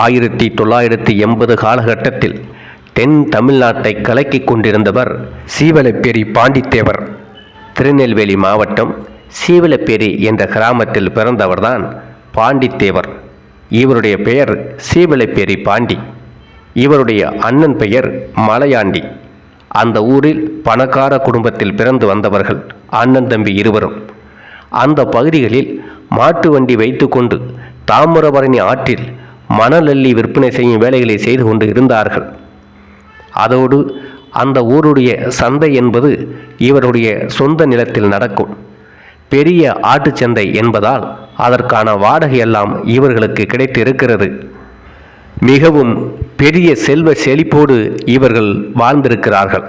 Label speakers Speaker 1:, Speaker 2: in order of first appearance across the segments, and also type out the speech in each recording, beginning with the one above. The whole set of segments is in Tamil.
Speaker 1: 1980 காலகட்டத்தில் தென் தமிழ்நாட்டை கலக்கிக் கொண்டிருந்தவர் சீவலப்பேரி பாண்டித்தேவர். திருநெல்வேலி மாவட்டம் சீவலப்பேரி என்ற கிராமத்தில் பிறந்தவர்தான் பாண்டித்தேவர். இவருடைய பெயர் சீவலப்பேரி பாண்டி. இவருடைய அண்ணன் பெயர் மலையாண்டி. அந்த ஊரில் பணக்கார குடும்பத்தில் பிறந்து வந்தவர்கள் அண்ணன் தம்பி இருவரும். அந்த பகுதிகளில் மாட்டு வண்டி வைத்துக்கொண்டு தாமிரபரணி ஆற்றில் மணல் அள்ளி விற்பனை செய்யும் வேலைகளை செய்து கொண்டு இருந்தார்கள். அதோடு அந்த ஊருடைய சந்தை என்பது இவருடைய சொந்த நிலத்தில் நடக்கும். பெரிய ஆட்டுச்சந்தை என்பதால் அதற்கான வாடகையெல்லாம் இவர்களுக்கு கிடைத்து இருக்கிறது. மிகவும் பெரிய செல்வ செழிப்போடு இவர்கள் வாழ்ந்திருக்கிறார்கள்.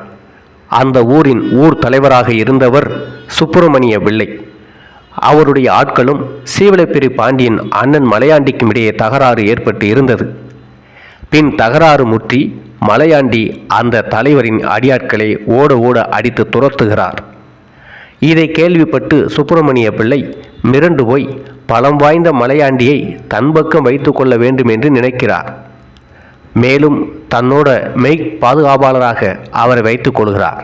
Speaker 1: அந்த ஊரின் ஊர் தலைவராக இருந்தவர் சுப்பிரமணிய பிள்ளை. அவருடைய ஆட்களும் சீவலப்பேரி பாண்டியன் அண்ணன் மலையாண்டிக்கும் இடையே தகராறு ஏற்பட்டு இருந்தது. பின் தகராறு முற்றி மலையாண்டி அந்த தலைவரின் அடியாட்களை ஓட ஓட அடித்து துரத்துகிறார். இதை கேள்விப்பட்டு சுப்பிரமணிய பிள்ளை மிரண்டு போய் பலம் வாய்ந்த மலையாண்டியை தன் பக்கம் வைத்து கொள்ள வேண்டும் என்று நினைக்கிறார். மேலும் தன்னோட மெய் பாதுகாவலராக அவரை வைத்துக் கொள்கிறார்.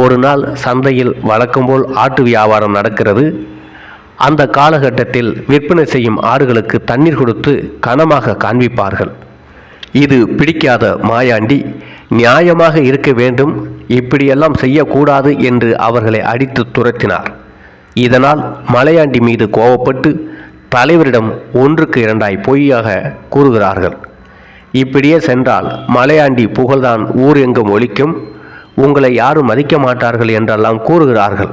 Speaker 1: ஒரு நாள் சந்தையில் வழக்கம்போல் ஆட்டு வியாபாரம் நடக்கிறது. அந்த காலகட்டத்தில் விற்பனை செய்யும் ஆடுகளுக்கு தண்ணீர் கொடுத்து கனமாக காண்பிப்பார்கள். இது பிடிக்காத மாயாண்டி நியாயமாக இருக்க வேண்டும், இப்படியெல்லாம் செய்யக்கூடாது என்று அவர்களை அடித்து துரத்தினார். இதனால் மலையாண்டி மீது கோபப்பட்டு தலைவரிடம் 1க்கு 2 பொய்யாக கூறுகிறார்கள். இப்படியே சென்றால் மலையாண்டி புகழ்தான் ஊர் எங்கும் ஒலிக்கும், உங்களை யாரும் மதிக்க மாட்டார்கள் என்றெல்லாம் கூறுகிறார்கள்.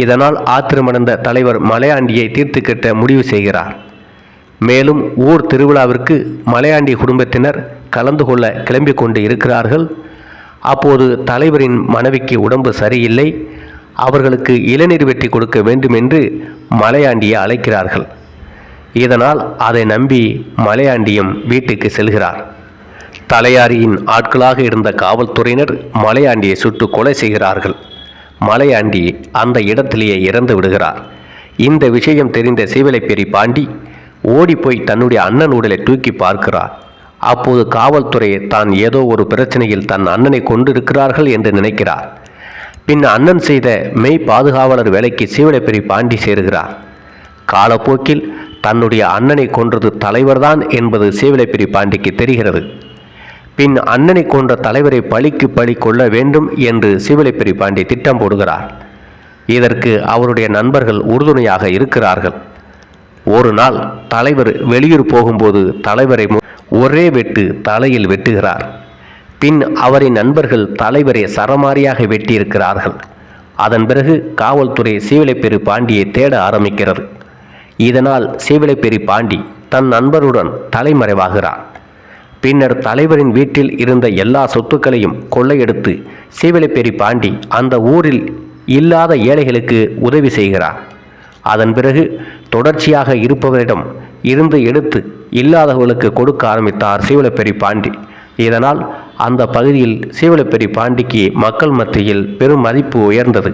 Speaker 1: இதனால் ஆத்திரமடைந்த தலைவர் மலையாண்டியை தீர்த்து கட்ட முடிவு செய்கிறார். மேலும் ஊர் திருவிழாவிற்கு மலையாண்டி குடும்பத்தினர் கலந்து கொள்ள கிளம்பி கொண்டு இருக்கிறார்கள். அப்போது தலைவரின் மனைவிக்கு உடம்பு சரியில்லை, அவர்களுக்கு இளநீர் வெட்டி கொடுக்க வேண்டும் என்று மலையாண்டியை அழைக்கிறார்கள். இதனால் அதை நம்பி மலையாண்டியும் வீட்டுக்கு செல்கிறார். தலையாரியின் ஆட்களாக இருந்த காவல்துறையினர் மலையாண்டியை சுட்டு கொலை செய்கிறார்கள். மலையாண்டி அந்த இடத்திலேயே இறந்து விடுகிறார். இந்த விஷயம் தெரிந்த சீவலப்பேரி பாண்டி ஓடிப்போய் தன்னுடைய அண்ணன் உடலை தூக்கி பார்க்கிறார். அப்போது காவல்துறை தான் ஏதோ ஒரு பிரச்சனையில் தன் அண்ணனை கொண்டிருக்கிறார்கள் என்று நினைக்கிறார். பின் அண்ணன் செய்த மெய் பாதுகாவலர் வேலைக்கு சீவலப்பேரி பாண்டி சேருகிறார். காலப்போக்கில் தன்னுடைய அண்ணனை கொன்றது தலைவர்தான் என்பது சீவலப்பேரி பாண்டிக்கு தெரிகிறது. பின் அண்ணனை கொன்ற தலைவரை பழிக்கு பழி கொள்ள வேண்டும் என்று சீவலப்பேரி பாண்டி திட்டம் போடுகிறார். இதற்கு அவருடைய நண்பர்கள் உறுதுணையாக இருக்கிறார்கள். ஒரு நாள் தலைவர் வெளியூர் போகும்போது தலைவரை ஒரே வெட்டு தலையில் வெட்டுகிறார். பின் அவரின் நண்பர்கள் தலைவரை சரமாரியாக வெட்டியிருக்கிறார்கள். அதன் பிறகு காவல்துறை சீவலப்பேரி பாண்டியை தேட ஆரம்பிக்கிறது. இதனால் சீவலப்பேரி பாண்டி தன் நண்பருடன் தலைமறைவாகிறார். பின்னர் தலைவரின் வீட்டில் இருந்த எல்லா சொத்துக்களையும் கொள்ளையெடுத்து சீவலப்பேரி பாண்டி அந்த ஊரில் இல்லாத ஏழைகளுக்கு உதவி செய்கிறார். அதன் பிறகு தொடர்ச்சியாக இருப்பவரிடம் இருந்து எடுத்து இல்லாதவர்களுக்கு கொடுக்க ஆரம்பித்தார் சீவலப்பேரி பாண்டி. இதனால் அந்த பகுதியில் சீவலப்பேரி பாண்டிக்கு மக்கள் மத்தியில் பெரும் மதிப்பு உயர்ந்தது.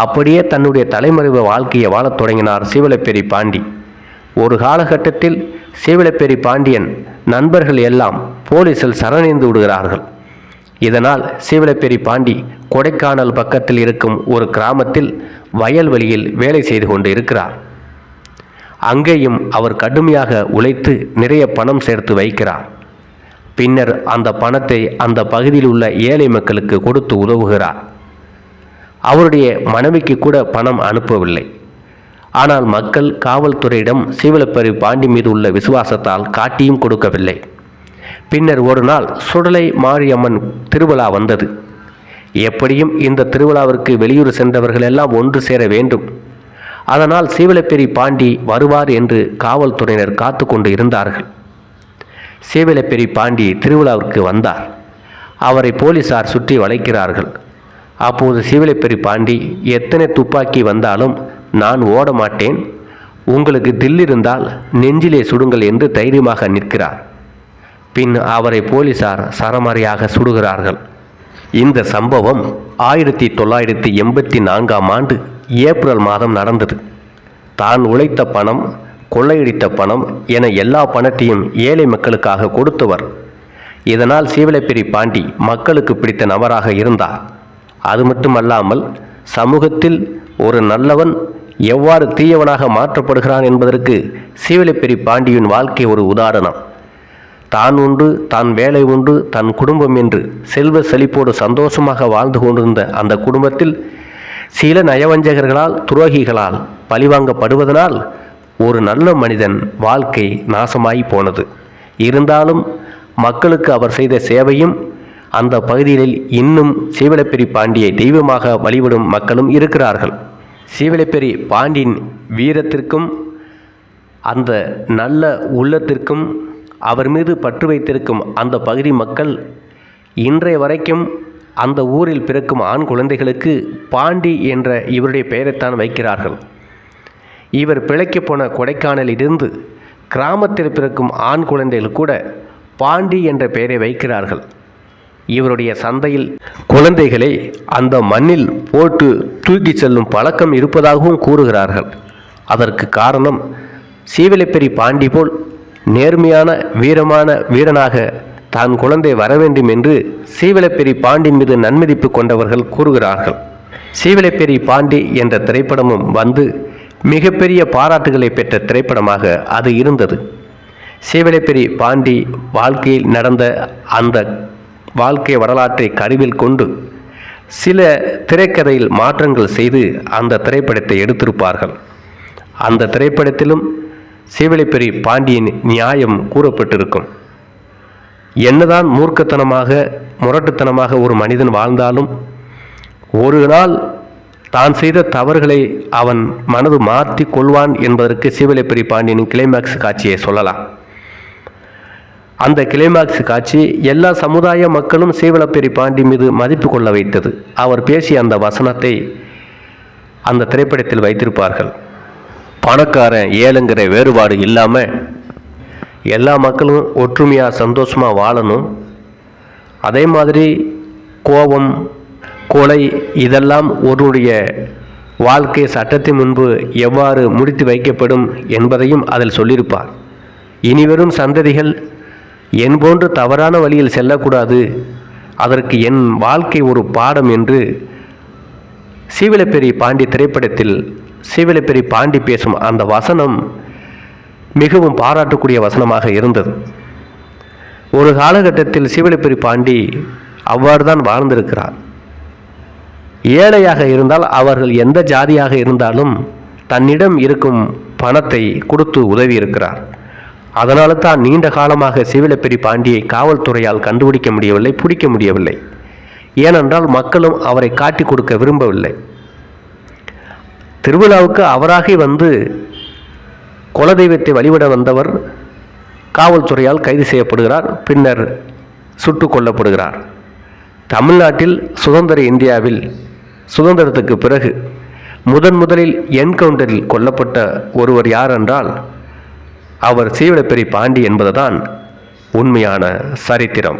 Speaker 1: அப்படியே தன்னுடைய தலைமறைவு வாழ்க்கையை வாழத் தொடங்கினார் சீவலப்பேரி பாண்டி. ஒரு காலகட்டத்தில் சீவலப்பேரி பாண்டியன் நண்பர்கள் எல்லாம் போலீசில் சரணடைந்து விடுகிறார்கள். இதனால் சீவலப்பேரி பாண்டி கொடைக்கானல் பக்கத்தில் இருக்கும் ஒரு கிராமத்தில் வயல்வெளியில் வேலை செய்து கொண்டு இருக்கிறார். அங்கேயும் அவர் கடுமையாக உழைத்து நிறைய பணம் சேர்த்து வைக்கிறார். பின்னர் அந்த பணத்தை அந்த பகுதியில் உள்ள ஏழை மக்களுக்கு கொடுத்து உதவுகிறார். அவருடைய மனைவிக்கு கூட பணம் அனுப்பவில்லை. ஆனால் மக்கள் காவல்துறையிடம் சீவலப்பேரி பாண்டி மீது உள்ள விசுவாசத்தால் காட்டியும் கொடுக்கவில்லை. பின்னர் ஒரு நாள் சுடலை மாரியம்மன் திருவிழா வந்தது. எப்படியும் இந்த திருவிழாவிற்கு வெளியூர் சென்றவர்கள் எல்லாம் ஒன்று சேர வேண்டும். அதனால் சீவலப்பேரி பாண்டி வருவார் என்று காவல்துறையினர் காத்து கொண்டு இருந்தார்கள். சீவலப்பேரி பாண்டி திருவிழாவிற்கு வந்தார். அவரை போலீசார் சுற்றி வளைக்கிறார்கள். அப்போது சீவலப்பேரி பாண்டி எத்தனை துப்பாக்கி வந்தாலும் நான் ஓட மாட்டேன், உங்களுக்கு தில் இருந்தால் நெஞ்சிலே சுடுங்கள் என்று தைரியமாக நிற்கிறார். பின் அவரை போலீசார் சரமாரியாக சுடுகிறார்கள். இந்த சம்பவம் 1984 ஏப்ரல் மாதம் நடந்தது. தான் உழைத்த பணம் கொள்ளையடித்த பணம் என எல்லா பணத்தையும் ஏழை மக்களுக்காக கொடுத்தவர். இதனால் சீவலப்பேரி பாண்டி மக்களுக்கு பிடித்த நபராக இருந்தார். அது மட்டுமல்லாமல் சமூகத்தில் ஒரு நல்லவன் எவ்வாறு தீயவனாக மாற்றப்படுகிறான் என்பதற்கு சீவலப்பேரி பாண்டியின் வாழ்க்கை ஒரு உதாரணம். தான் உண்டு, தான் வேலை உண்டு, தன் குடும்பம் என்று செல்வ செழிப்போடு சந்தோஷமாக வாழ்ந்து கொண்டிருந்த அந்த குடும்பத்தில் சில நயவஞ்சகர்களால், துரோகிகளால் பழிவாங்கப்படுவதனால் ஒரு நல்ல மனிதன் வாழ்க்கை நாசமாய் போனது. இருந்தாலும் மக்களுக்கு அவர் செய்த சேவையும் அந்த பகுதிகளில் இன்னும் சீவலப்பேரி பாண்டியை தெய்வமாக வழிபடும் மக்களும் இருக்கிறார்கள். சீவலப்பேரி பாண்டியின் வீரத்திற்கும் அந்த நல்ல உள்ளத்திற்கும் அவர் மீது பற்று வைத்திருக்கும் அந்த பகுதி மக்கள் இன்றைய வரைக்கும் அந்த ஊரில் பிறக்கும் ஆண் குழந்தைகளுக்கு பாண்டி என்ற இவருடைய பெயரைத்தான் வைக்கிறார்கள். இவர் பிழைக்கப் போன கொடைக்கானலிலிருந்து கிராமத்தில் பிறக்கும் ஆண் குழந்தைகள் கூட பாண்டி என்ற பெயரை வைக்கிறார்கள். இவருடைய சந்தையில் குழந்தைகளை அந்த மண்ணில் போட்டு தூக்கி செல்லும் பழக்கம் இருப்பதாகவும் கூறுகிறார்கள். அதற்கு காரணம் சீவலப்பேரி பாண்டி போல் நேர்மையான வீரமான வீரனாக தான் குழந்தை வர வேண்டும் என்று சீவலப்பேரி பாண்டின் மீது நன்மதிப்பு கொண்டவர்கள் கூறுகிறார்கள். சீவலப்பேரி பாண்டி என்ற திரைப்படமும் வந்து மிகப்பெரிய பாராட்டுகளை பெற்ற திரைப்படமாக அது இருந்தது. சீவலப்பேரி பாண்டி வாழ்க்கையில் நடந்த அந்த வாழ்க்கை வரலாற்றை கருவில் கொண்டு சில திரைக்கதையில் மாற்றங்கள் செய்து அந்த திரைப்படத்தை எடுத்திருப்பார்கள். அந்த திரைப்படத்திலும் சீவலப்பேரி பாண்டியின் நியாயம் கூறப்பட்டிருக்கும். என்னதான் மூர்க்கத்தனமாக முரட்டுத்தனமாக ஒரு மனிதன் வாழ்ந்தாலும் ஒரு நாள் தான் செய்த தவறுகளை அவன் மனது மாற்றி கொள்வான் என்பதற்கு சீவலப்பேரி பாண்டியனின் கிளைமாக்ஸ் காட்சியை சொல்லலாம். அந்த கிளைமாக்ஸ் காட்சி எல்லா சமுதாய மக்களும் சீவலப்பேரி பாண்டி மீது மதிப்பு கொள்ள வைத்தது. அவர் பேசிய அந்த வசனத்தை அந்த திரைப்படத்தில் வைத்திருப்பார்கள். பணக்காரன் ஏழைங்கிற வேறுபாடு இல்லாமல் எல்லா மக்களும் ஒற்றுமையாக சந்தோஷமாக வாழணும். அதே மாதிரி கோபம், கொலை இதெல்லாம் ஒருவருடைய வாழ்க்கை சட்டத்தின் முன்பு எவ்வாறு முடித்து வைக்கப்படும் என்பதையும் அதில் சொல்லியிருப்பார். இனிவரும் சந்ததிகள் என் போன்று தவறான வழியில் செல்லக்கூடாது, அதற்கு என் வாழ்க்கை ஒரு பாடம் என்று சீவலப்பேரி பாண்டி திரைப்படத்தில் சீவலப்பேரி பாண்டி பேசும் அந்த வசனம் மிகவும் பாராட்டக்கூடிய வசனமாக இருந்தது. ஒரு காலகட்டத்தில் சீவலப்பேரி பாண்டி அவ்வாறு தான் வாழ்ந்திருக்கிறார். ஏழையாக இருந்தால் அவர்கள் எந்த ஜாதியாக இருந்தாலும் தன்னிடம் இருக்கும் பணத்தை கொடுத்து உதவி இருக்கிறார். அதனால தான் நீண்ட காலமாக சீவலப்பேரி பாண்டியை காவல்துறையால் கண்டுபிடிக்க முடியவில்லை, பிடிக்க முடியவில்லை. ஏனென்றால் மக்களும் அவரை காட்டி கொடுக்க விரும்பவில்லை. திருவிழாவுக்கு அவராக வந்து குலதெய்வத்தை வழிபட வந்தவர் காவல்துறையால் கைது செய்யப்படுகிறார், பின்னர் சுட்டு கொல்லப்படுகிறார். தமிழ்நாட்டில் சுதந்திர இந்தியாவில் சுதந்திரத்துக்கு பிறகு முதலில் என்கவுண்டரில் கொல்லப்பட்ட ஒருவர் யார் என்றால் அவர் சீவலப்பேரி பாண்டி என்பதுதான் உண்மையான சரித்திரம்.